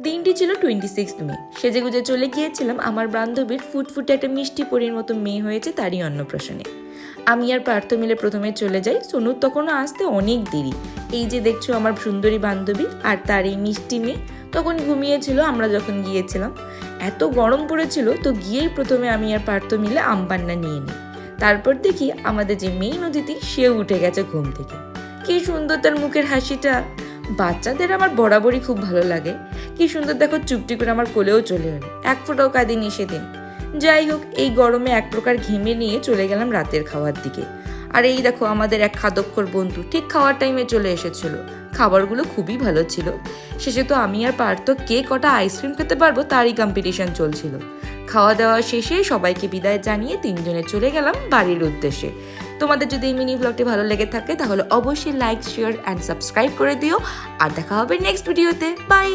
দিনটি ছিল 26 মে। সেজেগুজে চলে গিয়েছিলাম আমার বান্ধবীর ফুটফুটে একটা মিষ্টি পরীর মতো মেয়ে হয়েছে তারই অন্নপ্রাশনে। আমি আর পার্থ মিলে প্রথমে চলে যাই। সোনুর তখনও আসতে অনেক দেরি। এই যে দেখছো আমার সুন্দরী বান্ধবী আর তার এই মিষ্টি মেয়ে তখন ঘুমিয়েছিল আমরা যখন গিয়েছিলাম। এত গরম পড়েছিল তো গিয়েই প্রথমে আমি আর পার্থ মিলে আমপান্না নিয়ে নিই। তারপর দেখি আমাদের যে মেইন অতিথি সেও উঠে গেছে ঘুম থেকে। কি সুন্দর তার মুখের হাসিটা! বাচ্চাদের আমার বরাবরই খুব ভালো লাগে। কি সুন্দর দেখো, চুপটি করে আমার কোলেও চলে এলো, এক ফোঁটাও কাঁদিনি সেদিন। যাই হোক, এই গরমে এক প্রকার ঘেমে নিয়ে চলে গেলাম রাতের খাওয়ার দিকে। আর এই দেখো আমাদের এক খাদক্কর বন্ধু ঠিক খাওয়ার টাইমে চলে এসেছিল। খাবারগুলো খুবই ভালো ছিল। শেষে তো আমি আর পার্থ কে কটা আইসক্রিম খেতে পারবো তারই কম্পিটিশন চলছিল। খাওয়া দাওয়া শেষে সবাইকে বিদায় জানিয়ে তিনজনে চলে গেলাম বাড়ির উদ্দেশ্যে। তোমাদের যদি এই মিনি ব্লগটি ভালো লেগে থাকে তাহলে অবশ্যই লাইক, শেয়ার অ্যান্ড সাবস্ক্রাইব করে দিও। আর দেখা হবে নেক্সট ভিডিওতে। বাই।